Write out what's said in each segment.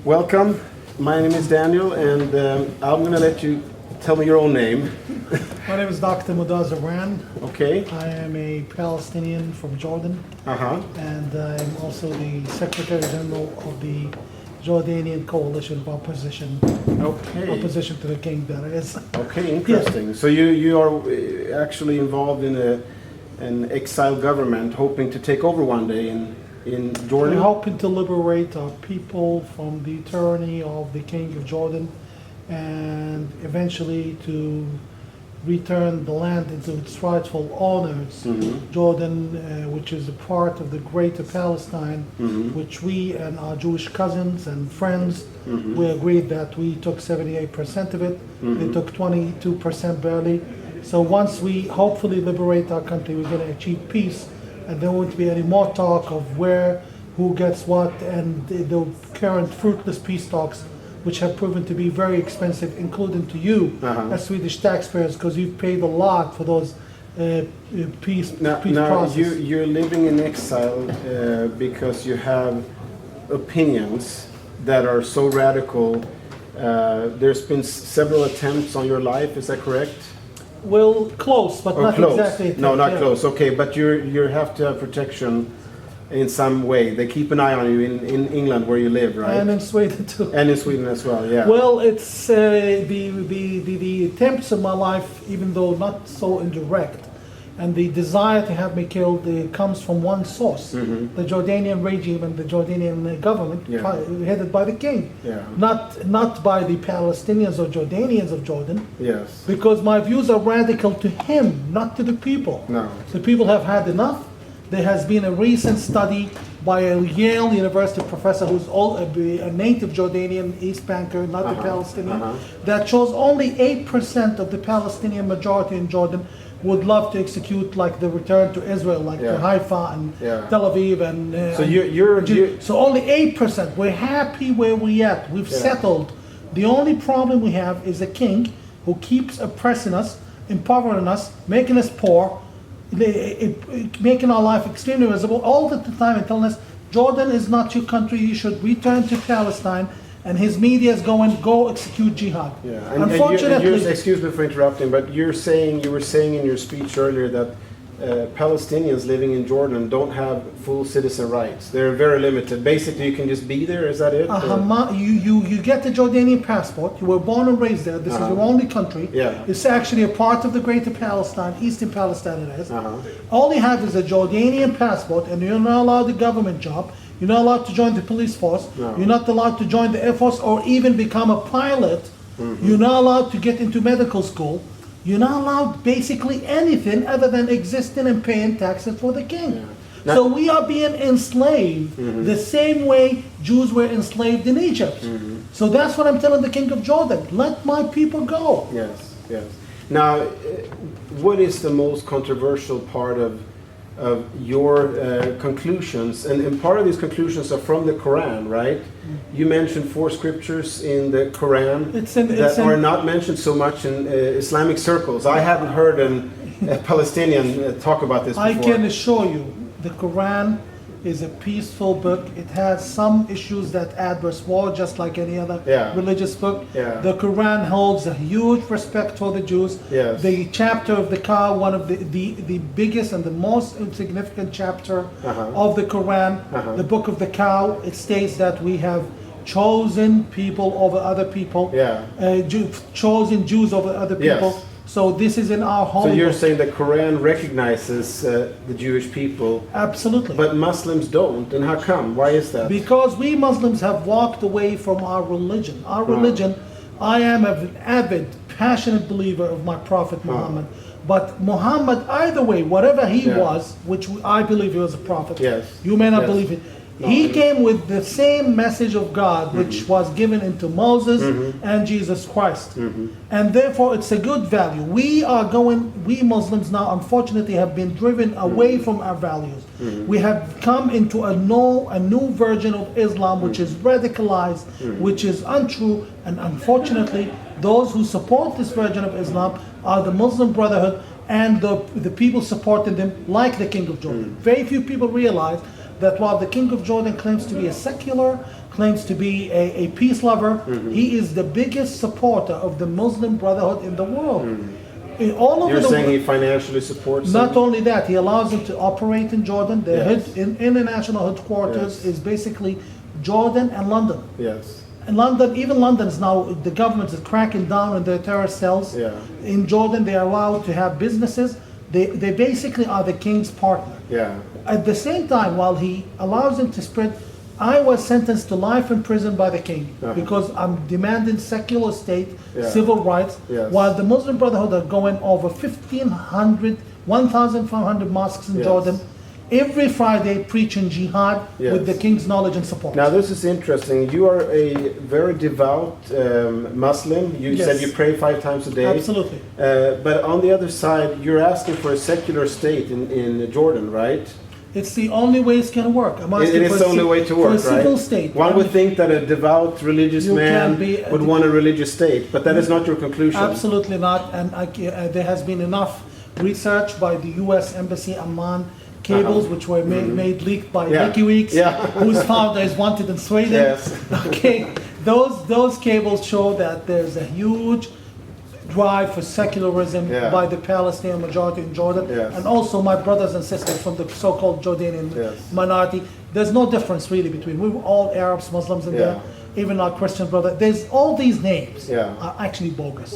Welcome. My name is Daniel, and I'm going to let you tell me your own name. My name is Dr Mudar Zahran. Okay. I am a Palestinian from Jordan, and I'm also the Secretary General of the Jordanian Coalition of Opposition. Okay. Opposition to the king, that is. Okay, interesting. So you are actually involved in an exile government, hoping to take over one day in Jordan? We're hoping to liberate our people from the tyranny of the king of Jordan, and eventually to return the land into its rightful owners. Jordan, which is a part of the greater Palestine, which we and our Jewish cousins and friends, we agreed that we took 78% of it. They took 22% barely. So once we hopefully liberate our country, we're going to achieve peace, and there won't be any more talk of who gets what, and the current fruitless peace talks, which have proven to be very expensive, including to you as Swedish taxpayers, because you've paid a lot for those peace process. You're living in exile because you have opinions that are so radical. There's been several attempts on your life, is that correct? Well, close, but not close. exactly. No, not close. Okay, but you have to have protection in some way. They keep an eye on you in England, where you live, right? And in Sweden too. And in Sweden as well, yeah. Well, it's the attempts of my life, even though not so indirect, and the desire to have me killed comes from one source: the Jordanian regime and the Jordanian government, headed by the king, not by the Palestinians or Jordanians of Jordan. Yes. Because my views are radical to him, not to the people. No. The people have had enough. There has been a recent study by a Yale University professor who's a native Jordanian East Banker, not a Palestinian, that shows only 8% of the Palestinian majority in Jordan would love to execute like the return to Israel, like to Haifa and Tel Aviv and so you're so only 8%. We're happy where we at. We've settled. The only problem we have is a king who keeps oppressing us, impoverishing us, making us poor, making our life extremely miserable all the time, and telling us Jordan is not your country, you should return to Palestine, and his media is going, go execute jihad. Unfortunately, excuse me for interrupting, but you were saying in your speech earlier that Palestinians living in Jordan don't have full citizen rights. They're very limited. Basically, you can just be there. Is that it? You get the Jordanian passport. You were born and raised there. This is your only country. It's actually a part of the greater Palestine, Eastern Palestine it is. All you have is a Jordanian passport, and you're not allowed a government job. You're not allowed to join the police force. You're not allowed to join the Air Force or even become a pilot. You're not allowed to get into medical school. You're not allowed basically anything other than existing and paying taxes for the king. So we are being enslaved the same way Jews were enslaved in Egypt. So that's what I'm telling the king of Jordan. Let my people go. Yes, yes. Now, what is the most controversial part of your conclusions? And part of these conclusions are from the Quran, right? You mentioned 4 scriptures in the Quran that are not mentioned so much in Islamic circles. I haven't heard a Palestinian talk about this before. I can assure you, the Quran is a peaceful book. It has some issues that adverse war, just like any other religious book. The Quran holds a huge respect for the Jews. The chapter of the cow, one of the biggest and the most significant chapter of the Quran, the book of the cow, it states that we have chosen people over other people, chosen Jews over other people. So this is in our holy book. So you're book. saying the Quran recognizes the Jewish people? Absolutely. But Muslims don't, and how come? Why is that? Because we Muslims have walked away from our religion. Our religion, I am an avid, passionate believer of my Prophet Muhammad. But Muhammad, either way, whatever he was, which I believe he was a prophet, you may not believe it, he came with the same message of God which was given into Moses and Jesus Christ. And therefore it's a good value. We Muslims now unfortunately have been driven away from our values. We have come into a new version of Islam which is radicalized, which is untrue, and unfortunately those who support this version of Islam are the Muslim Brotherhood, and the people supporting them, like the King of Jordan. Very few people realize that while the King of Jordan claims to be a secular, claims to be a peace lover, he is the biggest supporter of the Muslim Brotherhood in the world. All over You're the saying world. he financially supports Not them? only that, he allows them to operate in Jordan. The Yes. international headquarters Yes. is basically Jordan and London. Yes. And London, even London is now, the government is cracking down on their terrorist cells. Yeah. In Jordan, they are allowed to have businesses. They basically are the king's partner. Yeah. At the same time, while he allows them to spread, I was sentenced to life in prison by the king because I'm demanding secular state, Yeah. civil rights, Yes. while the Muslim Brotherhood are going over 1,500 mosques in Yes. Jordan every Friday preaching jihad Yes. with the king's knowledge and support. Now this is interesting. You are a very devout Muslim. You Yes. said you pray 5 times a day. Absolutely. But on the other side, you're asking for a secular state in Jordan, right? It's the only way it's going to work. I'm asking It is for the only way to work, for a civil right? state. One would think that a devout religious You man can be would want a religious state, but that is not your conclusion. Absolutely not. And there has been enough research by the U.S. Embassy Amman cables, which were made leaked by Yeah. WikiLeaks, Yeah. whose founder is wanted in Sweden. Yes. Okay, those cables show that there's a huge drive for secularism Yeah. by the Palestinian majority in Jordan, Yes. and also my brothers and sisters from the so-called Jordanian Yes. minority. There's no difference really between, we're all Arabs, Muslims in there, even our Christian brother. There's all these names Yeah. are actually bogus.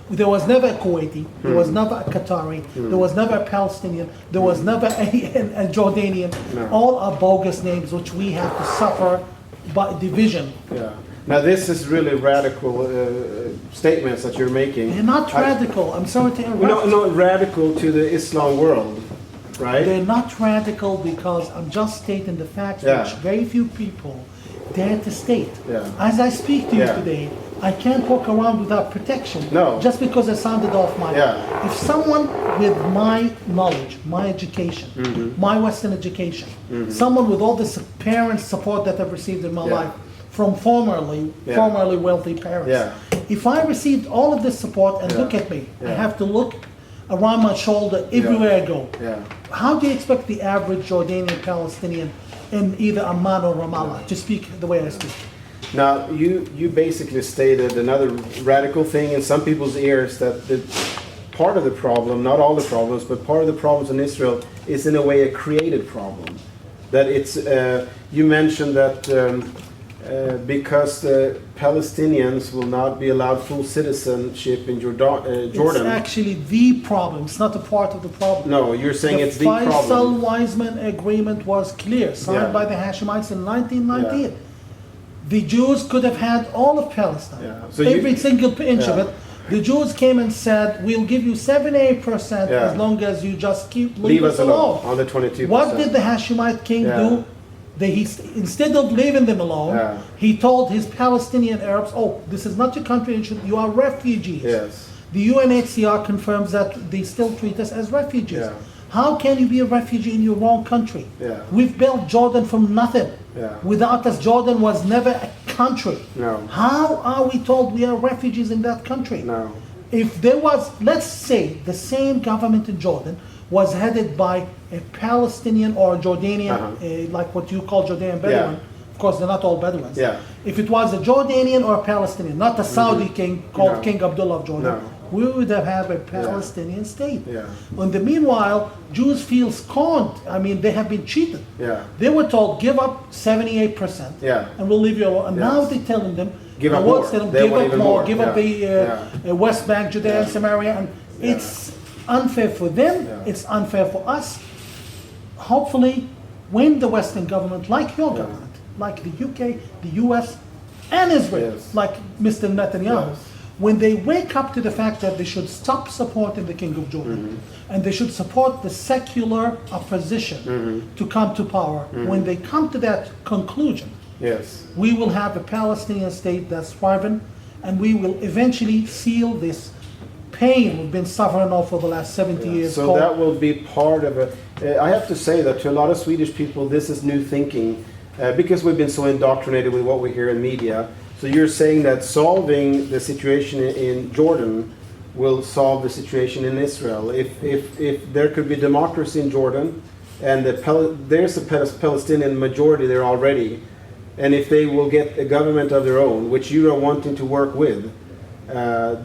There was never a Kuwaiti, there was never a Qatari, there was never a Palestinian, there was never a Jordanian. No. All are bogus names which we have to suffer by division. Yeah. Now this is really radical statements that you're making. They're not radical. I'm sorry to interrupt. No, radical to the Islam world, right? They're not radical because I'm just stating the facts Yeah. which very few people dare to state. Yeah. As I speak to you Yeah. today, I can't walk around without protection. No. Just because I sounded off my Yeah. If someone with my knowledge, my education, Mm-hmm. my Western education, someone with all this parent support that I've received in my Yeah. life from formerly wealthy parents. Yeah. If I received all of this support and Yeah. look at me, I Yeah. have to look around my shoulder everywhere I go. Yeah. How do you expect the average Jordanian Palestinian in either Amman or Ramallah to speak the way I speak? Now, you basically stated another radical thing in some people's ears that part of the problem, not all the problems, but part of the problems in Israel is in a way a created problem. That it's, you mentioned that because the Palestinians will not be allowed full citizenship in Jordan. It's actually the problem. It's not a part of the problem. No, you're saying it's the problem. Faisal-Weizmann agreement was clear, signed Yeah. by the Hashemites in 1998. Yeah. The Jews could have had all of Palestine, Yeah. So every single inch of Yeah. it. The Jews came and said, we'll give you 78% Yeah. as long as you just leave Leave us alone. alone on the 22%. What did the Hashemite king Yeah. do? Instead of leaving them alone, Yeah. he told his Palestinian Arabs, oh, this is not your country, you are refugees. Yes. The UNHCR confirms that they still treat us as refugees. Yeah. How can you be a refugee in your own country? Yeah. We've built Jordan from nothing. Yeah. Without us, Jordan was never a country. No. How are we told we are refugees in that country? No. If there was, let's say, the same government in Jordan was headed by a Palestinian or a Jordanian, like what you call Jordanian Bedouin. Yeah. Of course, they're not all Bedouins. Yeah. If it was a Jordanian or a Palestinian, not a Saudi king called No. King Abdullah of Jordan, No. we would have had a Palestinian state. Yeah. In the meanwhile, Jews feel scorned. I mean, they have been cheated. Yeah. They were told, give up 78%, Yeah. and we'll leave you alone. And Yes. now they're telling them, Give the up words more. tell them, They give want up even more, more. give up Yeah. the West Bank, Judea, and Samaria, and it's unfair for them, Yeah. it's unfair for us. Hopefully, when the Western government, like your government, like the UK, the US, and Israel, Yes. like Mr. Netanyahu, Yes. when they wake up to the fact that they should stop supporting the King of Jordan, and they should support the secular opposition to come to power, when they come to that conclusion, Yes. we will have a Palestinian state that's thriving, and we will eventually seal this pain we've been suffering off for the last 70 years. So called- that will be part of it. I have to say that to a lot of Swedish people, this is new thinking because we've been so indoctrinated with what we hear in media. So you're saying that solving the situation in Jordan will solve the situation in Israel. If there could be democracy in Jordan, and there's a Palestinian majority there already, and if they will get a government of their own, which you are wanting to work with,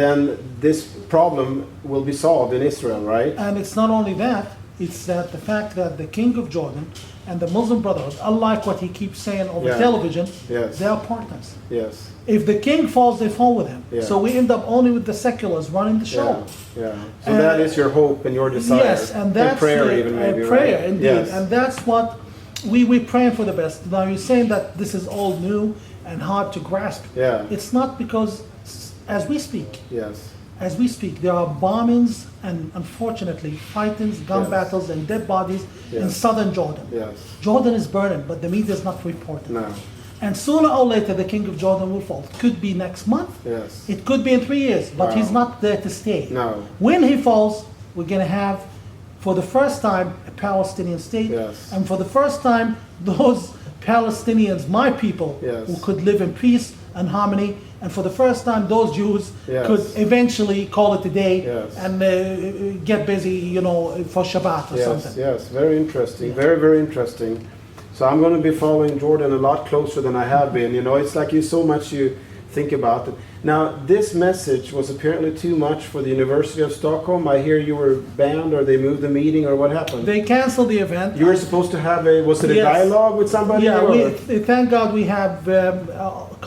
then this problem will be solved in Israel, right? And it's not only that, it's that the fact that the King of Jordan and the Muslim Brotherhood, unlike what he keeps saying over television, Yes. they are partners. Yes. If the king falls, they fall with him. Yeah. So we end up only with the seculars running the show. Yeah. So that is your hope and your desire. Yes, and that's prayer even maybe, prayer, right? indeed. Yes. And that's what we're praying for the best. Now you're saying that this is all new and hard to grasp. Yeah. It's not, because as we speak, Yes. there are bombings and unfortunately fightings, gun Yes. battles and dead bodies in Yes. southern Jordan. Yes. Jordan is burning, but the media is not reporting. No. And sooner or later, the King of Jordan will fall. It could be next month. Yes. It could be in 3 years, but Wow. he's not there to stay. No. When he falls, we're going to have, for the first time, a Palestinian state. Yes. And for the first time, those Palestinians, my people, Yes. who could live in peace and harmony. And for the first time, those Jews Yes. could eventually call it a day Yes. and get busy, for Shabbat or Yes. something. Yes. Very interesting. Very, very interesting. So I'm going to be following Jordan a lot closer than I have been. It's like so much you think about it. Now, this message was apparently too much for the University of Stockholm. I hear you were banned, or they moved the meeting, or what happened? They canceled the event. You were supposed to have was it a Yes. dialogue with somebody? Yeah, or? thank God we have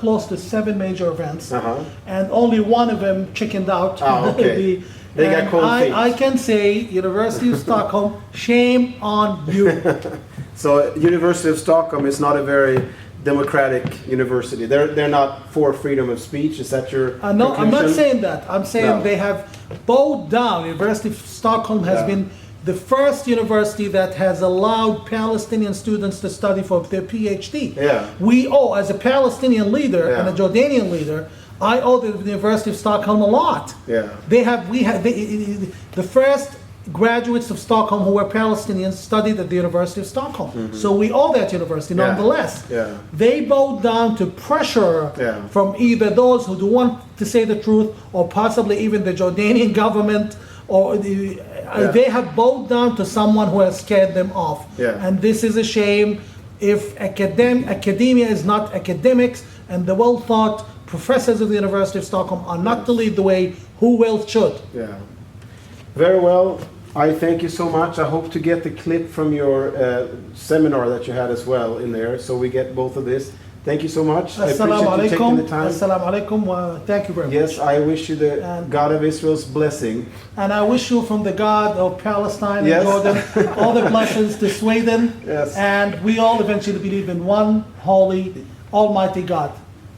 close to 7 major events, Uh-huh. and only one of them chickened out. Oh, okay. They got and cold feet. I can say, University of Stockholm, shame on you. So University of Stockholm is not a very democratic university. They're not for freedom of speech. Is that your No, I'm not conclusion? saying that. I'm saying No. they have bowed down. University of Stockholm has Yeah. been the first university that has allowed Palestinian students to study for their PhD. Yeah. We owe, as a Palestinian leader and a Yeah. Jordanian leader, I owe the University of Stockholm a lot. Yeah. The first graduates of Stockholm who were Palestinians studied at the University of Stockholm. So we owe that university Yeah. nonetheless. Yeah. They bowed down to pressure Yeah. from either those who do want to say the truth, or possibly even the Jordanian government, or they have bowed down to someone who has scared them off. Yeah. And this is a shame. If academia is not academics, and the well-thought professors of the University of Stockholm are not to lead the way, who else should? Yeah. Very well. I thank you so much. I hope to get the clip from your seminar that you had as well in there, so we get both of this. Thank you so much. I Assalamu appreciate you taking the alaikum. time. Assalamu alaikum. Thank you very much. Yes, I wish you the And- God of Israel's blessing. And I wish you from the God of Palestine Yes. and Jordan all the blessings to Sweden. Yes. And we all eventually believe in one holy, almighty God.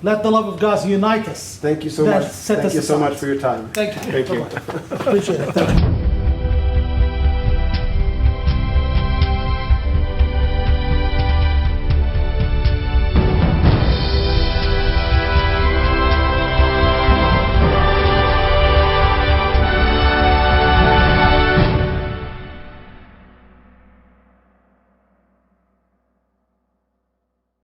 Let the love of God unite us. Thank you so That much. set Thank us you so aside. much for your time. Thank you. Thank you. Bye-bye. Appreciate it. Thank you.